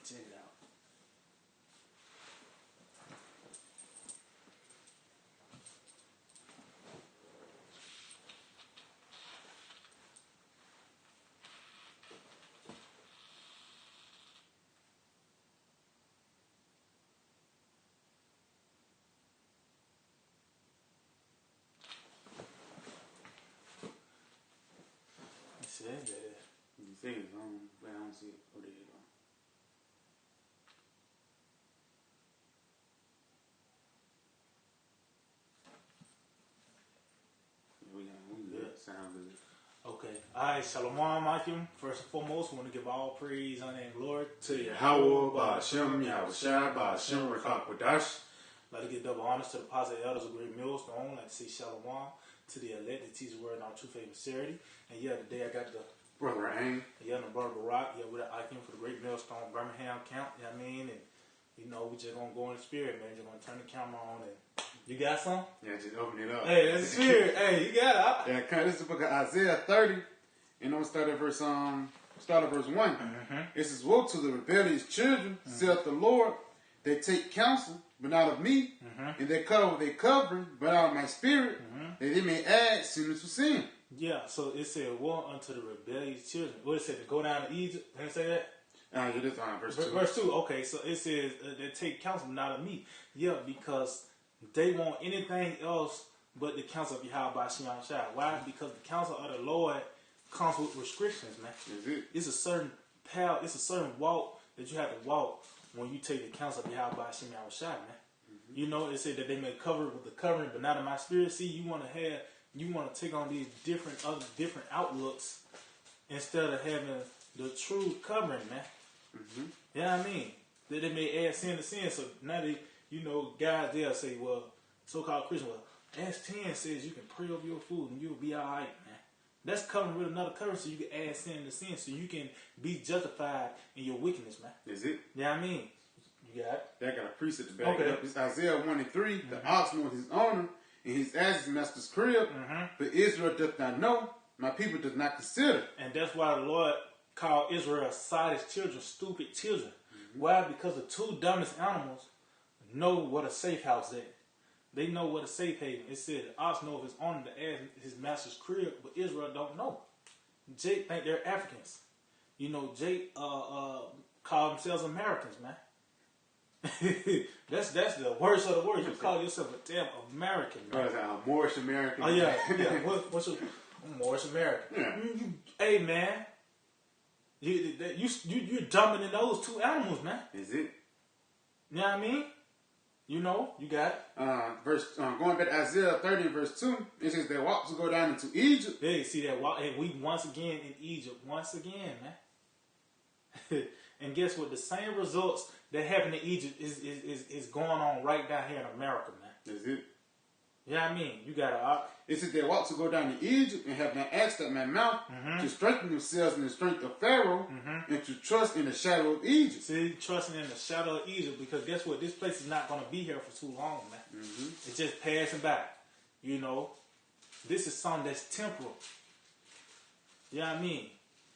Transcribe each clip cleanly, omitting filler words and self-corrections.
Check it out. It says that. You see it, but I don't see it. Oh, there you go. We good. Sound good. Okay. Alright, Shalom Alaikum. First and foremost, we want to give all praise, honor, and glory To Yahweh, Ba'ashem, Yahushua, Ba'ashem, Rakakwadash. Like to give double honors to the positive elders of Great Millstone. Like to say Shalom to the elect that teach the word in our true faith and sincerity. And yeah, today I got the Brother Ang. yeah, the brother Rock. Yeah, with the icon for the Great Millstone Birmingham camp. You know what I mean? And you know, we just gonna go in the spirit, man. Just gonna turn the camera on and you got some? Yeah, just open it up. Hey, that's the spirit. Hey, you got it. Yeah, this is the book of Isaiah 30. And I'm gonna start at verse 1. It says, woe to the rebellious children, saith the Lord. They take counsel, but not of me, and they cover their covering, but out of my spirit, that they may add sin to sin. Yeah, so it said, woe unto the rebellious children. What it said, to go down to Egypt? Didn't it say that? Yeah, this verse 2. Verse 2, okay, so it says, they take counsel, not of me. Yeah, because they want anything else but the counsel of Yahweh by Shem Shai. Why? Because the counsel of the Lord comes with restrictions, man. Is it? It's a certain path, it's a certain walk that you have to walk when you take the counsel of Yahweh by Shem Shai, man. You know, it said that they may cover it with the covering, but not in my spirit. See, you want to take on these different outlooks instead of having the true covering, man. You know what I mean? That they may add sin to sin. So now they, you know, guys they'll say, well, so-called Christian, well, Acts 10 says you can pray over your food and you'll be all right, man. That's covering with another covering so you can add sin to sin, so you can be justified in your wickedness, man. Is it? You know what I mean? You got it? Yeah, I got a precept to back it up. It's Isaiah 1 and 3. The ox knoweth his owner, and he's at his master's crib. But Israel doth not know, my people does not consider. And that's why the Lord called Israel sottish children, stupid children. Why? Because the two dumbest animals know what a safe house is. They know what a safe haven. It said the ox know of his owner to add his master's crib, but Israel don't know. Jake think they're Africans. You know, Jake call themselves Americans, man. that's the worst of the worst. You call yourself a damn American, man. Moorish American. Oh yeah, yeah. What's your Moorish American? Yeah. Hey man, you're dumbing in those two animals, man. Is it? You know what I mean? You know, you got it. Going back to Isaiah 30 verse 2, it says they walk to go down into Egypt. Hey, see that walk? Hey, we once again in Egypt, once again, man. And guess what? The same results that happened in Egypt is going on right down here in America, man. Is it? You know what I mean? You got to. It says they walk to go down to Egypt and have not asked at my mouth to strengthen themselves in the strength of Pharaoh and to trust in the shadow of Egypt. See, trusting in the shadow of Egypt, because guess what? This place is not going to be here for too long, man. It's just passing by. You know, this is something that's temporal. You know what I mean?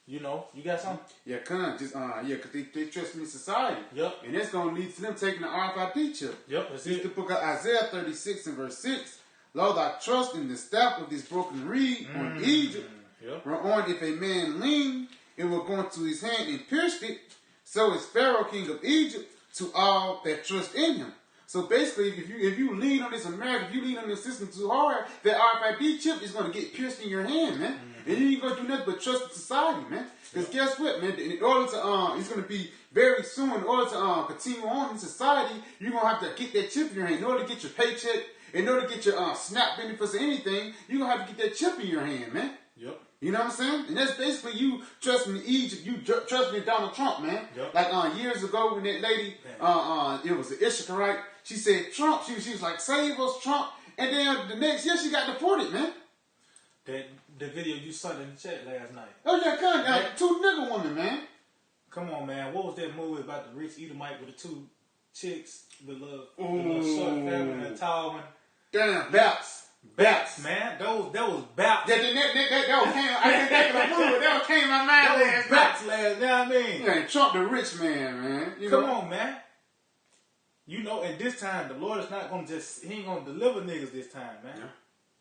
You know, you got something? Yeah, because they trust in society. Yep. And that's going to lead to them taking the RFID chip. Yep, that's It's it. the book of Isaiah 36 and verse 6. Lord, I trust in the staff of this broken reed on Egypt. Yep. Whereon if a man lean, it will go into his hand and pierce it. So is Pharaoh, king of Egypt, to all that trust in him. So basically, if you lean on this America, if you lean on the system too hard, that RFID chip is going to get pierced in your hand, man. And you ain't going to do nothing but trust in society, man. Because guess what, man? In order to, it's going to be very soon, in order to continue on in society, you're going to have to get that chip in your hand. In order to get your paycheck, in order to get your SNAP benefits or anything, you're going to have to get that chip in your hand, man. Yep. You know what I'm saying? And that's basically you trusting in Egypt, you trusting in Donald Trump, man. Yep. Like years ago when that lady, it was an Issacharite, she said Trump, she was like, save us, Trump. And then the next year she got deported, man. The video you saw in the chat last night. Oh yeah, two nigga women, man. Come on, man. What was that movie about the rich Edomite with the two chicks, the little short family and the tall one? Damn, Baps. Baps, man. That was Baps. That was came. I didn't think of the movie. That came to my mind last night. Baps last. You know what I mean? Yeah, and Trump the rich man. Come on, man. You know, and this time the Lord is not gonna he ain't gonna deliver niggas this time, man. Yeah.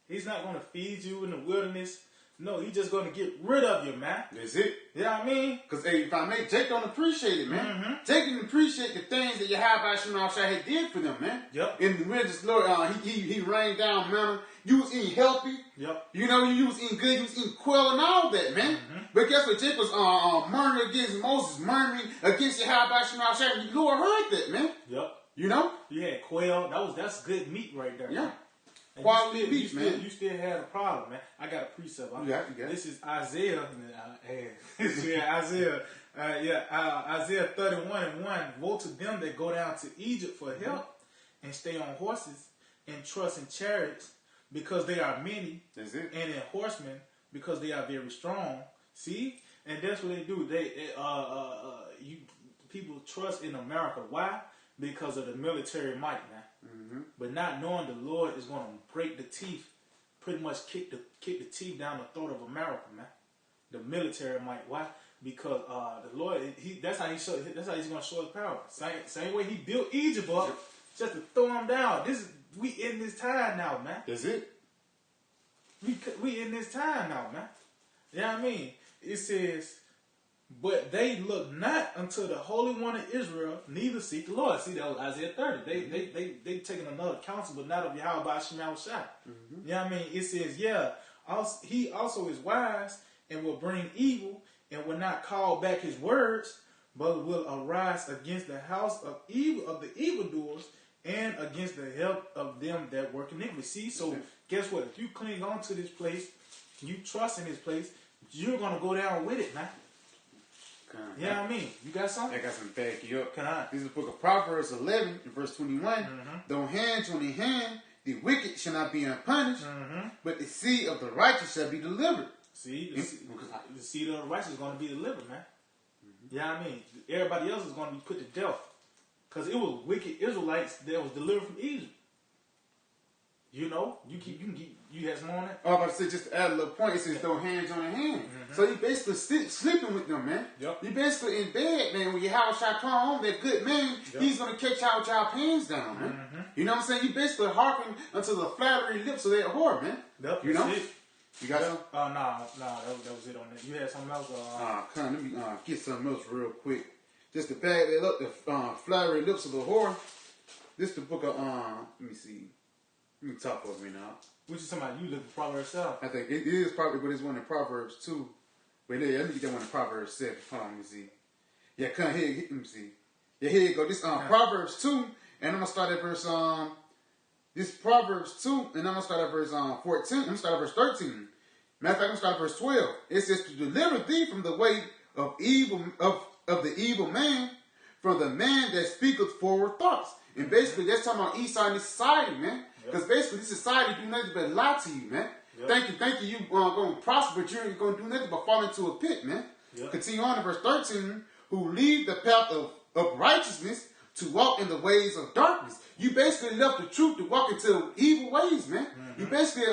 He's not gonna feed you in the wilderness. No, he's just gonna get rid of you, man. That's it. You know what I mean? Because if I may, Jake don't appreciate it, man. Mm-hmm. Jake didn't appreciate the things that Yahweh had did for them, man. Yep. In the religious Lord, he rained down manna. You was eating healthy. Yep. You know, you was eating good. You was eating quail and all that, man. Mm-hmm. But guess what? Jake was murmuring against Moses, murmuring against Yahweh. The Lord heard that, man. Yep. You know? You had quail. That's good meat right there. Yeah. Man. Quality meat, man. You still had a problem, man. I got a precept. You got this is Isaiah. Isaiah 31:1. Woe to them that go down to Egypt for help and stay on horses and trust in chariots because they are many. That's it. And in horsemen because they are very strong. See? And that's what they do. People trust in America. Why? Because of the military might, man. Mm-hmm. But not knowing the Lord is going to break the teeth, pretty much kick the teeth down the throat of America, man. The military might. Why? Because the Lord, that's how he's going to show his power. Same way he built Egypt up, just to throw him down. We in this time now, man. That's it. We in this time now, man. You know what I mean? It says, but they look not unto the Holy One of Israel, neither seek the Lord. See, that was Isaiah 30. They taking another counsel, but not of Yahweh Shema Shai. Mm-hmm. You know what I mean? It says, he also is wise and will bring evil and will not call back his words, but will arise against the house of the evildoers and against the help of them that work iniquity. See, so guess what? If you cling on to this place, you trust in this place, you're going to go down with it, man. You know what I mean? You got something? I got something to back you up. Come on. This is the book of Proverbs 11, verse 21. Mm-hmm. Though hand join hand, the wicked shall not be unpunished, but the seed of the righteous shall be delivered. See, the seed of the righteous is going to be delivered, man. Mm-hmm. You know what I mean? Everybody else is going to be put to death. Because it was wicked Israelites that was delivered from Egypt. You know, you had some on that? I was about to say, just to add a little point, it says, though hand join hand. Mm-hmm. So you basically sleeping with them, man. Yep. You basically in bed, man. When your house shall come home, that good man, he's going to catch out y'all pants down, man. Mm-hmm. You know what I'm saying? You basically hearken unto the flattery lips of that whore, man. Yep. You know? It. You got some? Nah, that was it on that. You had something else? Let me get something else real quick. Just to back that up, the flattery lips of the whore. This is the book of, let me see. Let me talk over me now. What you talking about? You look at Proverbs 7. I think it is probably, but it's one in Proverbs 2. Wait, let me get that one in Proverbs 7. Hold on, let me see. Yeah, come here, let me see. Yeah, here you go. This Proverbs 2, and I'm gonna start at verse this Proverbs 2, and I'm gonna start at verse 14. I'm gonna start at verse 13. Matter of fact, I'm gonna start at verse 12. It says to deliver thee from the way of evil of the evil man, from the man that speaketh forward thoughts. And basically, that's talking about Esau in this society, man. Because basically, this society do nothing but lie to you, man. Yep. Thank you, going to prosper, but you ain't going to do nothing but fall into a pit, man. Yep. Continue on in verse 13. Who leave the path of righteousness to walk in the ways of darkness. You basically left the truth to walk into evil ways, man. Mm-hmm. You basically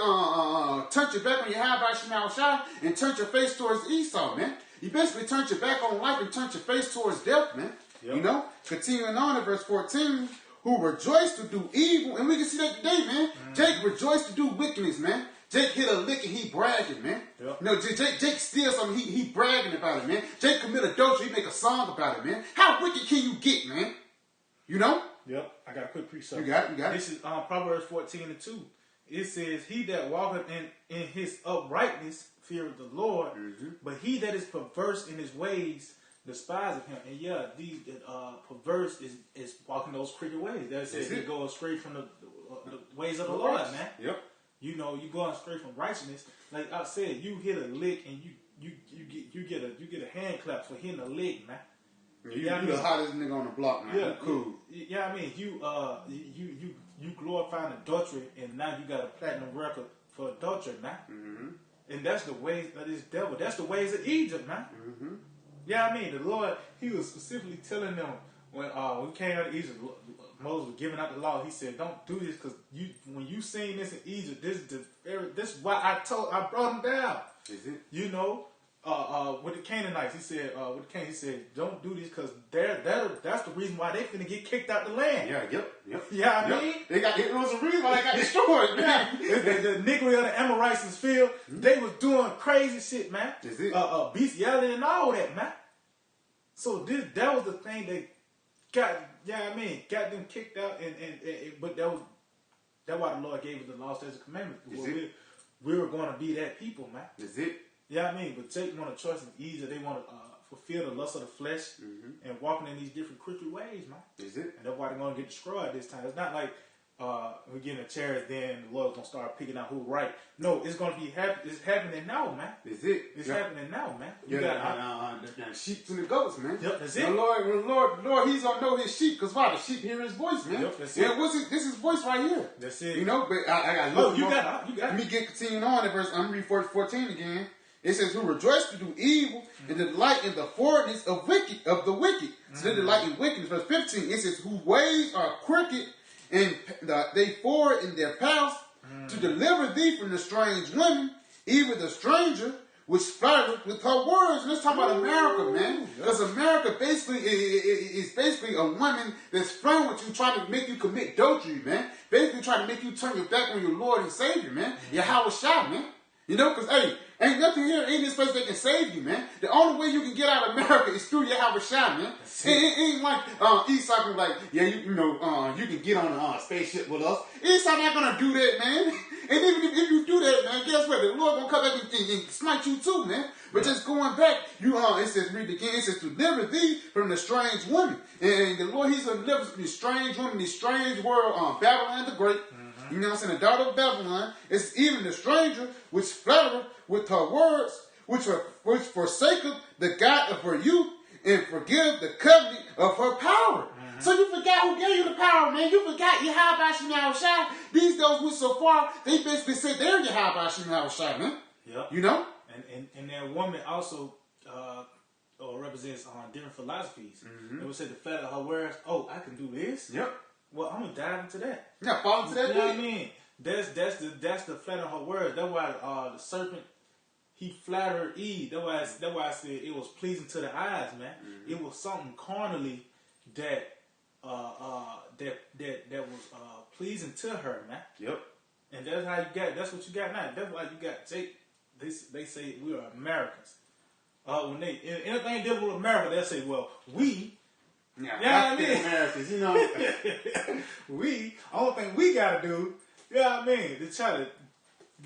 turned your back on your high by Shemal Shai and turned your face towards Esau, man. You basically turned your back on life and turned your face towards death, man. Yep. You know? Continuing on in verse 14. Who rejoice to do evil, and we can see that today, man. Mm-hmm. Jake rejoiced to do wickedness, man. Jake hit a lick and he bragging, man. Yep. You know, Jake steals something, he bragging about it, man. Jake commit adultery, he make a song about it, man. How wicked can you get, man? You know? Yep. I got a quick precept. You got it. This is Proverbs 14:2. It says, he that walketh in his uprightness feareth the Lord, but he that is perverse in his ways despiseth him. And these perverse is walking those crooked ways. That says you go astray from the ways of the Lord, man. Yep. You know, you going straight from righteousness. Like I said, you hit a lick and you get a hand clap for hitting a lick, man. You the hottest nigga on the block, man. Yeah, cool. Yeah, I mean, you glorifying adultery, and now you got a platinum record for adultery, man. Mm-hmm. And that's the ways of this devil. That's the ways of Egypt, man. Mm-hmm. Yeah, I mean, the Lord, he was specifically telling them when we came out of Egypt, Moses was giving out the law. He said, "Don't do this because when you seen this in Egypt, this is why I brought them down." Is it? You know, with the Canaanites, he said, he said, "Don't do this because that's the reason why they finna get kicked out the land." Yeah, yep. Yeah, I mean, it was a reason why they got destroyed, man. the Negro of the Amorites in this field, they was doing crazy shit, man. Is it? Bestiality and all that, man. So that was the thing that got them kicked out, but that's why the Lord gave us the law, statutes, and commandments. We were going to be that people, man. Is it? Yeah, I mean, but Satan want to trust in ease, they want to fulfill the lust of the flesh and walking in these different crooked ways, man. Is it? And that's why they're going to get destroyed this time. It's not like we're getting a chance, then the Lord's going to start picking out who's right. No, it's going to be it's happening now, man. Is it? It's happening now, man. You got the sheep and the goats, man. Yep, that's it. The Lord, He's gonna know His sheep, because why? The sheep hear His voice, man. Yep, that's it. This is His voice right here. That's it. You know, but I got to look. You got it. Let me continuing on at verse. I'm reading 14 again. It says, "Who rejoice to do evil and delight in the forwardness of the wicked." So they delight in wickedness. Verse 15. It says, "Whose ways are crooked, and they forward in their paths to deliver thee from the strange women, even the stranger which flattereth with her words." And let's talk about America, man. Because America basically is basically a woman that's flirting with you, trying to make you commit adultery, man. Basically trying to make you turn your back on your Lord and Savior, man. Yahweh Shah, man. You know, because, hey, ain't nothing here in this place that can save you, man. The only way you can get out of America is through Yahweh Shah, man. It ain't like Esau can be like, yeah, you can get on a spaceship with us. Esau not going to do that, man. And even if you do that, man, guess what? The Lord going to come back and smite you too, man. But just going back, it says, read it again, it says, "To deliver thee from the strange woman." And the Lord, He's going to deliver from these strange women, this strange world, Babylon the Great. You know what I'm saying? The daughter of Babylon. It's even the stranger which flattereth with her words, which forsaketh the God of her youth, and forgive the covenant of her power. So you forgot who gave you the power, man. You forgot Yahweh Shah Shai. These those went so far, they basically said they're Yahweh Shah Shai, man. Yep. You know? And that woman also represents different philosophies. It would say the fat of her words, "Oh, I can do this." Yep. Well, I'm gonna dive into that. Yeah, fall into that. You know what I mean? That's the flat of her words. That's why the serpent, he flattered Eve. That's why I said it was pleasing to the eyes, man. It was something carnally that was pleasing to her, man. Yep. And that's how you got. That's what you got now. That's why you got. They say we are Americans. When anything dealing with America, they say, "Well, we." Yeah, I mean, Americans, you know. Only thing we gotta do, you know what I mean, to try to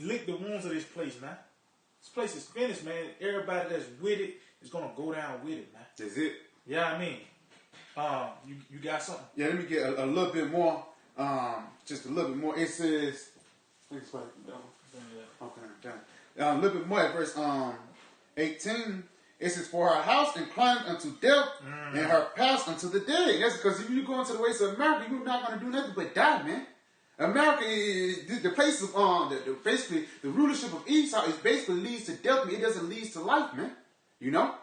lick the wounds of this place, man. This place is finished, man. Everybody that's with it is gonna go down with it, man. That's it. Yeah, I mean, you got something? Yeah, let me get a little bit more. Just a little bit more. It says, okay, a little bit more at verse 18. It says, "For her house inclined unto death, and her paths unto the dead." That's because if you go into the ways of America, you're not going to do nothing but die, man. America is the place of basically the rulership of Esau is basically leads to death, man. It doesn't lead to life, man. You know?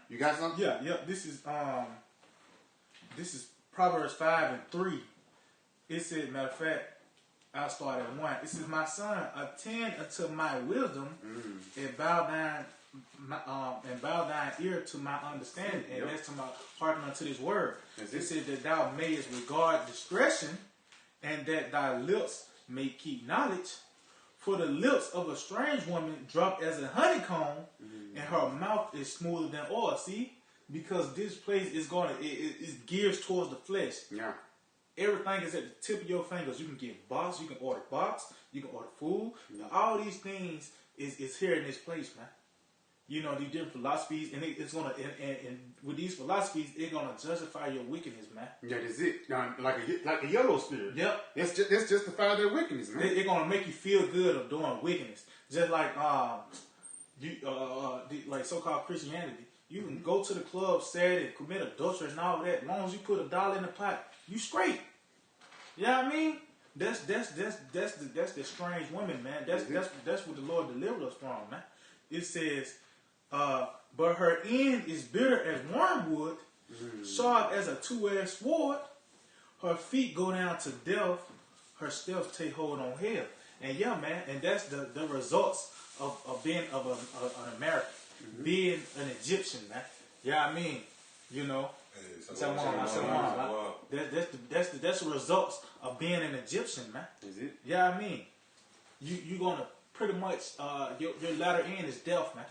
You got something? Yeah. This is Proverbs 5:3. It says, matter of fact, I'll start at 1. It says, "My son, attend unto my wisdom, and bow thine ear to my understanding." And that's talking about hearken unto this word. It says that thou mayest regard discretion, and that thy lips may keep knowledge. For the lips of a strange woman drop as a honeycomb, and her mouth is smoother than oil. See? Because this place is it gears towards the flesh. Yeah. Everything is at the tip of your fingers. You can get box, you can order box, you can order food. All these things is here in this place, man. You know, these different philosophies, and it's gonna and with these philosophies, it's gonna justify your wickedness, man. Yeah, that's it. Like a yellow spirit. Yep. It's justify their wickedness, man. It's gonna make you feel good of doing wickedness, just like like so-called Christianity. You can go to the club, sad, and commit adultery and all that. As long as you put $1 in the pot, you straight. You know what I mean? That's the strange woman, man. That's what the Lord delivered us from, man. It says, "But her end is bitter as wormwood, Sharp as a two-edged sword. Her feet go down to death. Her steps take hold on hell. And yeah, man, and that's the results of being of an American, being an Egyptian, man. Yeah, I mean, you know, that's the results of being an Egyptian, man. Is it? Yeah, I mean, you gonna pretty much your latter end is death, man.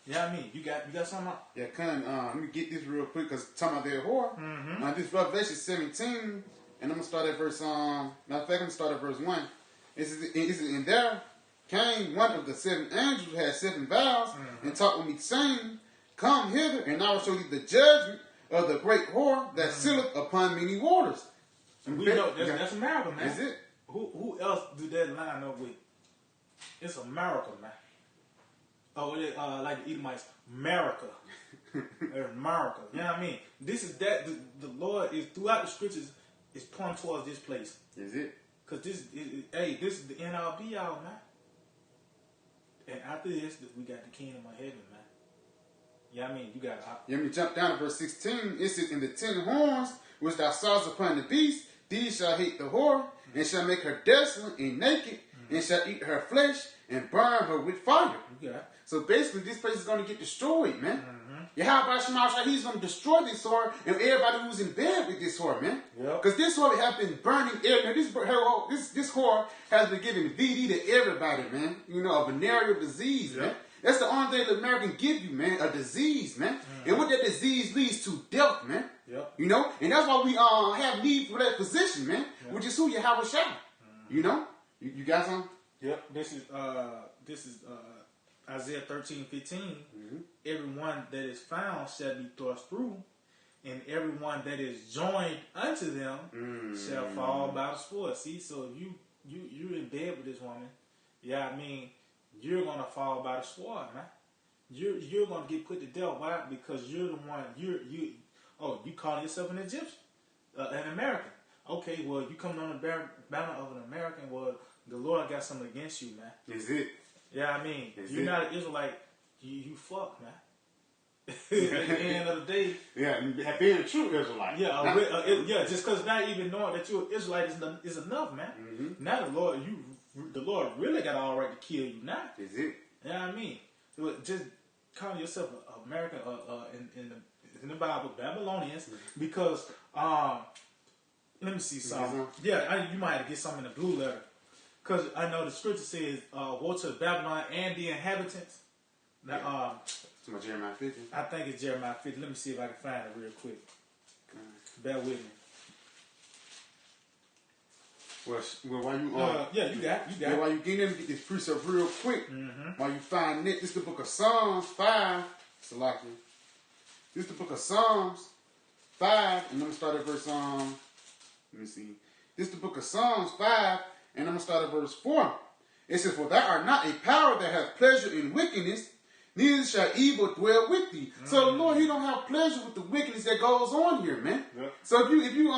Yeah, I mean, you got something. Yeah, let me get this real quick because talking about their whore. This Revelation 17, and I'm gonna start at verse matter of fact, I'm gonna start at verse 1. It says, in there came one of the 7 angels who had 7 vials and talked with me, saying, Come hither, and I will show you the judgment of the great whore that sitteth upon many waters. And we know that's America, man. Is it? Who else do that line up with? It's America, man. Oh, like the Edomites, America. America. You know what I mean? This is that the Lord is throughout the scriptures is pointing towards this place. Is it? Because this is the end all be all, man. And after this, we got the kingdom of heaven, man. Yeah, I mean, you got. Let me jump down to verse 16. It says, In the 10 horns which thou sawest upon the beast, these shall hate the whore, and shall make her desolate and naked, and shall eat her flesh, and burn her with fire. Yeah. So basically, this place is going to get destroyed, man. Yahweh Shemashah, he's going to destroy this whore and everybody who's in bed with this whore, man. Because this whore has been burning air. This whore has been giving VD to everybody, man. You know, a venereal disease, man. That's the only thing the American give you, man. A disease, man. And what that disease leads to, death, man. You know? And that's why we have need for that physician, man. Which is who? Yahweh Shah. You know? You got something? Yep. This is Isaiah 13:15. Everyone that is found shall be thrust through, and everyone that is joined unto them shall fall by the sword. See, so if you're in bed with this woman, yeah, I mean, you're gonna fall by the sword, man. You're gonna get put to death. Why? Because you're the one. You call yourself an Egyptian, an American. Okay, well, you coming on the banner of an American. Well, the Lord got something against you, man. Is it? Yeah, I mean, you're not an Israelite. You fuck, man. At the end of the day. Yeah, being a true Israelite. Yeah, just because not even knowing that you're an Israelite is enough, man. Now the Lord really got all right to kill you now. Is it? Yeah, I mean, just call yourself an American in the Bible, Babylonians, because let me see something. Yeah, you might have to get something in the blue letter. Because I know the scripture says, woe to Babylon and the inhabitants. Now, it's my Jeremiah 50. I think it's Jeremiah 50. Let me see if I can find it real quick. Bear with me. Well, while you you got it. While you get in, get this precept real quick. While you find it, this is the book of Psalms 5. Salaki. This is the book of Psalms 5, and I'm gonna start at verse let me see. This is the book of Psalms 5. And I'm going to start at verse 4. It says, For thou art not a power that hath pleasure in wickedness, neither shall evil dwell with thee. So the Lord, he don't have pleasure with the wickedness that goes on here, man. So if you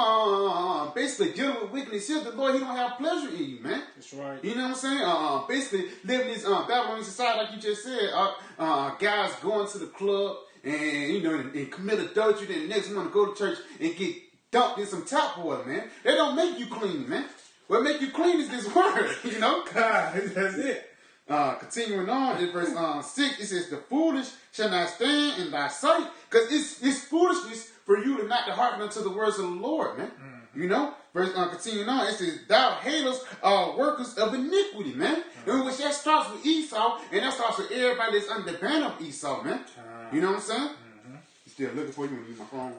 basically dealing with wickedness here, the Lord, he don't have pleasure in you, man. That's right. You know what I'm saying? Basically living this Babylonian society, like you just said, guys going to the club and commit adultery, then the next one to go to church and get dumped in some tap water, man. They don't make you clean, man. What make you clean is this word, you know? God, that's it. Continuing on in verse 6, it says, The foolish shall not stand in thy sight, because it's foolishness for you to not to hearken unto the words of the Lord, man. You know? Verse continuing on, it says, Thou hatest all workers of iniquity, man. In which that starts with Esau, and that starts with everybody that's under the banner of Esau, man. You know what I'm saying? You still looking for you when you use my phone?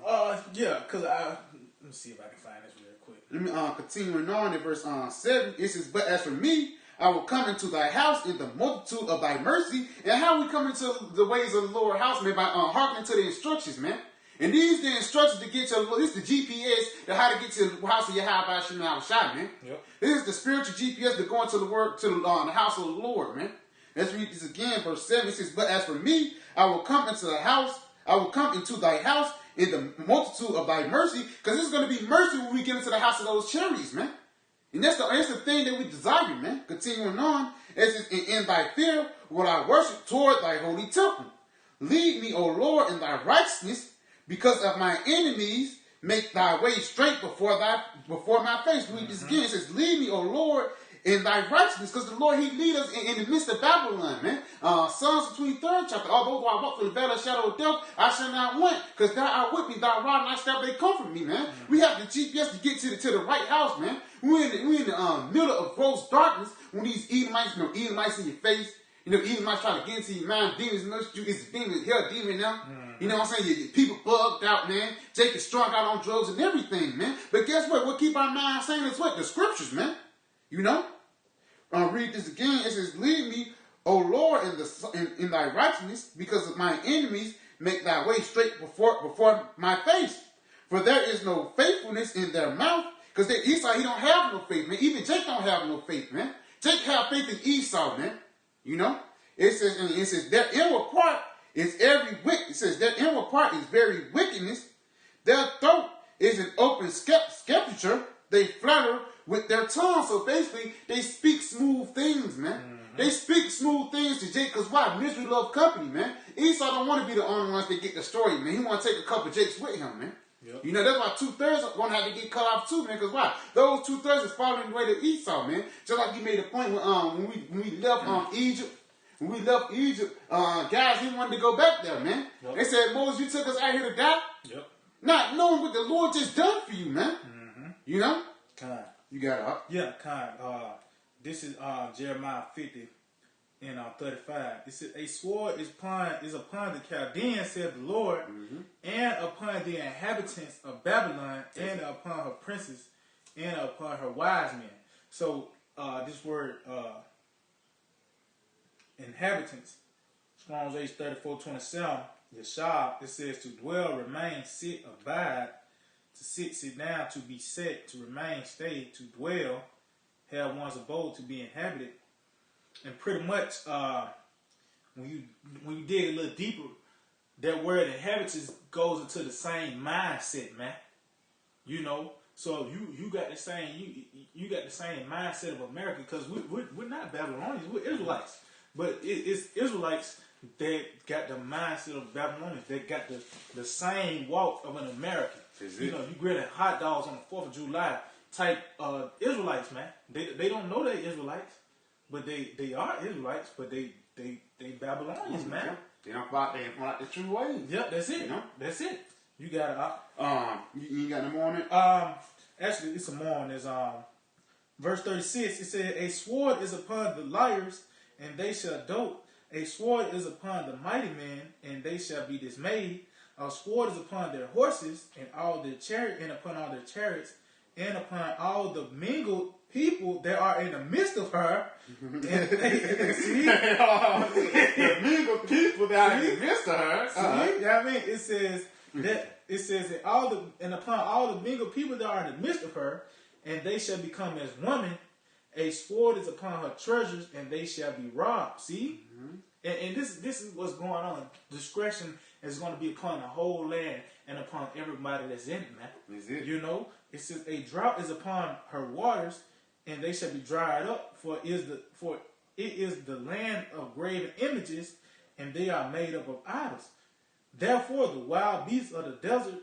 Yeah, because let me see if I can find this real quick. Let me continuing on in verse 7. It says, But as for me, I will come into thy house in the multitude of thy mercy. And how we come into the ways of the Lord house, man? By hearkening to the instructions, man. And these the instructions to get your, this is the GPS to how to get to the house of Yahweh Shemal Shai, man. This is the spiritual GPS to go into the work to the house of the Lord, man. Let's read this again, verse 7. It says, But as for me, I will come into the house, I will come into thy house in the multitude of thy mercy, because this is going to be mercy when we get into the house of those chariots, man. And that's the thing that we desire, man. Continuing on, it says, in thy fear will I worship toward thy holy temple. Lead me, O Lord, in thy righteousness because of my enemies, make thy way straight before my face. Read this again. It says, lead me, O Lord, in thy righteousness, because the Lord, he lead us in the midst of Babylon, man. Psalms 23rd chapter, although I walk through the valley of the shadow of death, I shall not want, because thou art with me, thy rod and thy staff, they comfort me, man. We have the GPS to get to the right house, man. We're in the middle of gross darkness when these Edomites, Edomites in your face, Edomites try to get into your mind, demons nurse you, it's a demon, hell demon now. You know what I'm saying? Your people bugged out, man. Jacob strung out on drugs and everything, man. But guess what? What keep our mind saying is what? The scriptures, man. You know? I'll read this again. It says, lead me, O Lord, in thy righteousness, because of my enemies, make thy way straight before my face. For there is no faithfulness in their mouth. Because Esau, he don't have no faith, man. Even Jacob don't have no faith, man. Jacob have faith in Esau, man. You know? It says their inward part is their inward part is very wickedness. Their throat is an open sceptre. They flatter with their tongue. So basically, they speak smooth things, man. They speak smooth things to Jake, because why? Misery love company, man. Esau don't want to be the only ones that get the story, man. He want to take a couple Jakes with him, man. Yep. You know, that's why 2/3 are going to have to get cut off too, man, because why? Those 2/3 is following the way to Esau, man. Just like you made a point when we left Egypt. When we left Egypt, guys, he wanted to go back there, man. Yep. They said, Moses, you took us out here to die? Yep. Not knowing what the Lord just done for you, man. You know? Kind. You got it. Yeah, kind. This is Jeremiah 50 and 35. It says, a sword is upon the Chaldeans, said the Lord, and upon the inhabitants of Babylon, and upon her princes, and upon her wise men. So, this word, inhabitants, Strong's H 34:27, Yashab, it says to dwell, remain, sit, abide, to sit down, to be set, to remain, stay, to dwell, have one's abode, to be inhabited. And pretty much, when you dig a little deeper, that word inhabitants goes into the same mindset, man. You know, so you got the same you got the same mindset of America, because we're not Babylonians, we're Israelites. But it's Israelites that got the mindset of Babylonians. They got the same walk of an American. You know, you grilling hot dogs on the 4th of July type Israelites, man. They don't know they're Israelites, but they are Israelites, but they Babylonians, man. They don't follow the true ways. Yep, that's it. You know? That's it. You got it. You got no more on it? Actually, it's some more on this. Verse 36. It said, a sword is upon the liars, and they shall dote. A sword is upon the mighty men, and they shall be dismayed. A sword is upon their horses, and all their and upon all their chariots, and upon all the mingled people that are in the midst of her. And they, see? The mingled people that are in the midst of her. See? You know what I mean? It says that and upon all the mingled people that are in the midst of her, and they shall become as women. A sword is upon her treasures, and they shall be robbed. See? And this is what's going on. Discretion is going to be upon the whole land and upon everybody that's in it, man. Is it? You know? It says, a drought is upon her waters, and they shall be dried up, for it is the land of graven images, and they are made up of idols. Therefore the wild beasts of the desert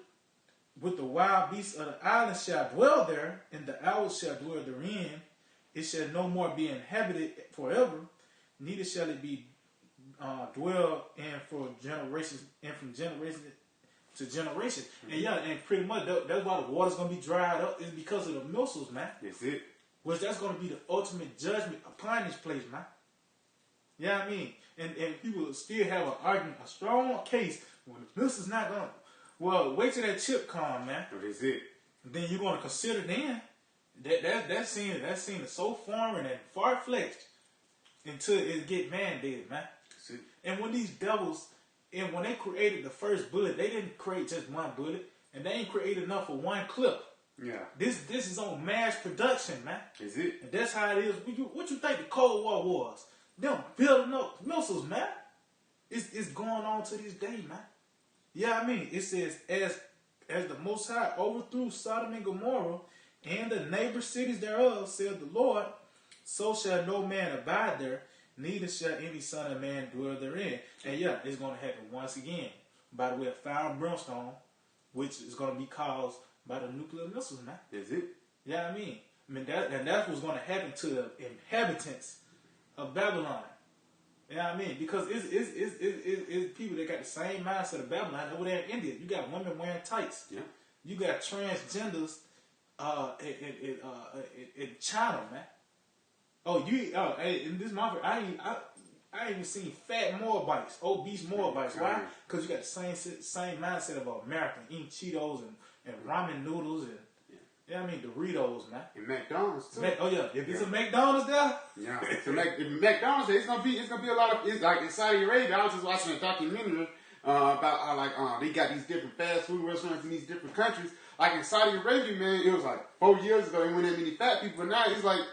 with the wild beasts of the islands shall dwell there, and the owls shall dwell therein. It shall no more be inhabited forever, neither shall it be dwell in for generations, and from generation to generation. And yeah, and pretty much that's why the water's gonna be dried up, is because of the missiles, man. That's it. Which that's gonna be the ultimate judgment upon this place, man. You know what I mean? And people still have a strong case when the missiles not gonna. Well, wait till that chip come, man. That's it. Then you're gonna consider then that scene is so foreign and far fetched until it get mandated, man. And when these devils, and when they created the first bullet, they didn't create just one bullet, and they ain't created enough for one clip. Yeah. This is on mass production, man. Is it? And that's how it is. What you think the Cold War was? Them building up missiles, man. It's going on to this day, man. Yeah, I mean, it says, as the Most High overthrew Sodom and Gomorrah and the neighbor cities thereof, said the Lord, so shall no man abide there, neither shall any son of man dwell therein. And yeah, it's going to happen once again by the way of fire and brimstone, which is going to be caused by the nuclear missiles, man. Is it? Yeah, I mean that's what's going to happen to the inhabitants of Babylon. Yeah, I mean, because it's people that got the same mindset of Babylon over there in India. You got women wearing tights. Yeah. You got transgenders in China, man. Hey, in this market, I ain't even seen fat Moabites, obese Moabites. Why? Because you got the same mindset of American eating Cheetos and ramen noodles and I mean Doritos, man. And McDonald's too. If it's a McDonald's there, so McDonald's, it's gonna be a lot of. It's like in Saudi Arabia. I was just watching a documentary about how they got these different fast food restaurants in these different countries. Like in Saudi Arabia, man, it was like 4 years ago. There weren't that many fat people, but now it's like.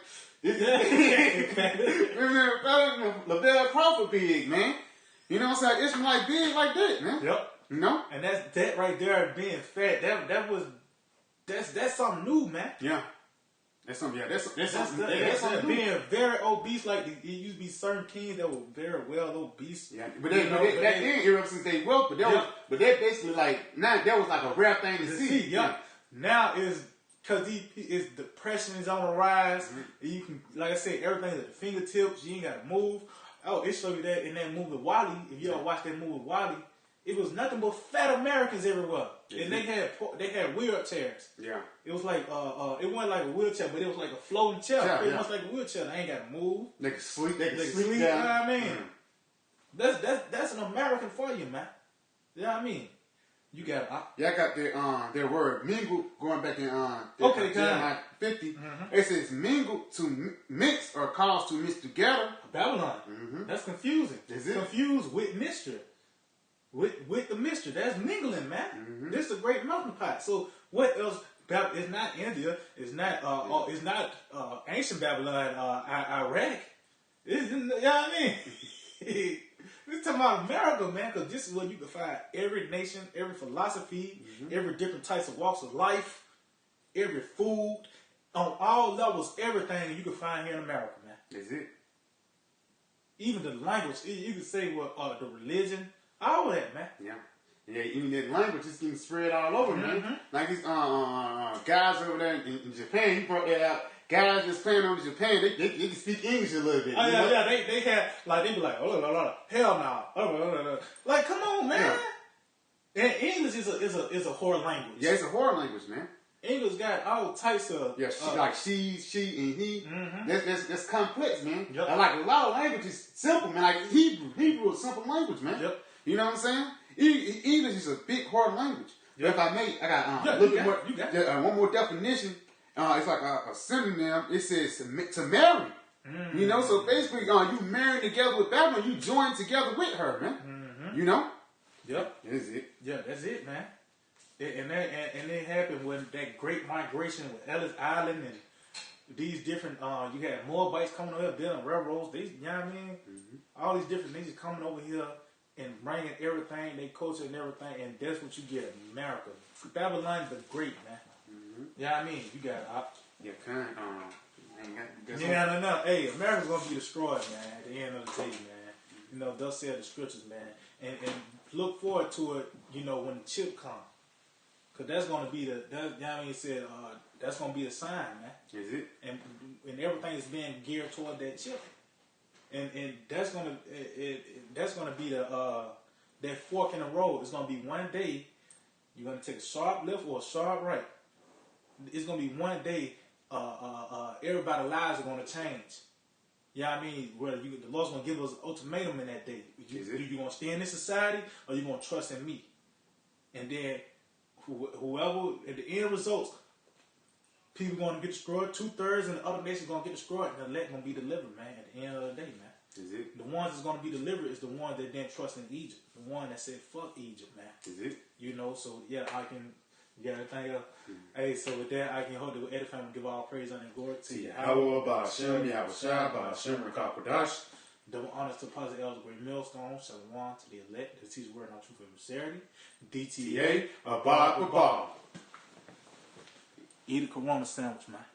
Lavelle Crawford big, man. You know what I'm saying? It's like big like that, man. Yep. You know? And that right there being fat, that's something new, man. Yeah. That's something new. Being very obese, like it used to be certain kings that were very well obese. Yeah. But that didn't ever since they woke, but that basically like now that was like a rare thing to see. Yeah. Now is because his depression is on the rise. Mm-hmm. You can, like I said, everything's at the fingertips. You ain't got to move. Oh, it showed you that in that movie Wally. If you ever watched that movie Wally, it was nothing but fat Americans everywhere, and they had wheelchairs. Yeah, it was like it wasn't like a wheelchair, but it was like a floating chair. It was like a wheelchair. They ain't got to move. They can sleep. They can sleep. You know what I mean? Mm-hmm. That's an American for you, man. You know what I mean? You got I got their word mingle going back in Jeremiah 50. Mm-hmm. It says mingle to mix or cause to mix together. Babylon. Mm-hmm. That's confusing. Is it? Confused with mixture. With the mixture. That's mingling, man. Mm-hmm. This is a great melting pot. So what else? It's not India. It's not ancient Babylon, Iraq. You know what I mean? We're talking about America, man, because this is where you can find every nation, every philosophy, every different types of walks of life, every food, on all levels, everything you can find here in America, man. Is it? Even the language, you can say the religion, all of that, man. Yeah. Yeah, even that language is getting spread all over, man. Like these guys over there in Japan, you brought that out. Guys just playing over Japan, they can speak English a little bit. Oh, yeah, they had, like, they be like, oh, hell no. Like, come on, man. Yeah. And English is a whore language. Yeah, it's a whore language, man. English got all types of... Yeah, like she, and he. Mm-hmm. That's complex, man. Yep. And like a lot of languages, simple, man. Like Hebrew is a simple language, man. Yep. You know what I'm saying? English is a big hard language. Yep. If I may, I got a little bit more, one more definition. It's like a synonym. It says to marry. Mm-hmm. You know, so basically, you marrying together with Babylon, you join together with her, man. Mm-hmm. You know? Yep. That's it. Yeah, that's it, man. And it happened when that great migration with Ellis Island and these different, you had Moabites coming over here building railroads. You know what I mean? Mm-hmm. All these different nations coming over here and bringing everything, their culture and everything, and that's what you get in America. Babylon the Great, man. Mm-hmm. Yeah, I mean, you got no. Hey, America's gonna be destroyed, man. At the end of the day, man. You know, thus said the scriptures, man. And look forward to it. You know, when the chip comes, cause that's gonna be that's gonna be a sign, man. Is it? And everything is being geared toward that chip, and that's gonna be that fork in the road. It's gonna be one day you're gonna take a sharp left or a sharp right. It's gonna be one day. Everybody's lives are gonna change. Yeah, I mean, where the Lord's gonna give us an ultimatum in that day. You gonna stay in this society, or you gonna trust in me? And then whoever at the end results, people gonna get destroyed. 2/3 and the other nations gonna get destroyed, and the elect gonna be delivered, man. At the end of the day, man. Is it? The ones that's gonna be delivered is the ones that didn't trust in Egypt. The one that said fuck Egypt, man. Is it? You know, so yeah, I can. You got anything else? Hey, so with that, I can hold the edifying and give all praise and glory to you. Yahweh Ba'Shem, Yahweh Shai, Ba'Shem, Rakakwadash. Double honors to Positive Elder Great Millstone, Shalom to the elect, that teach word on truth and sincerity. DTA, Abad Babal. Eat a Corona sandwich, man.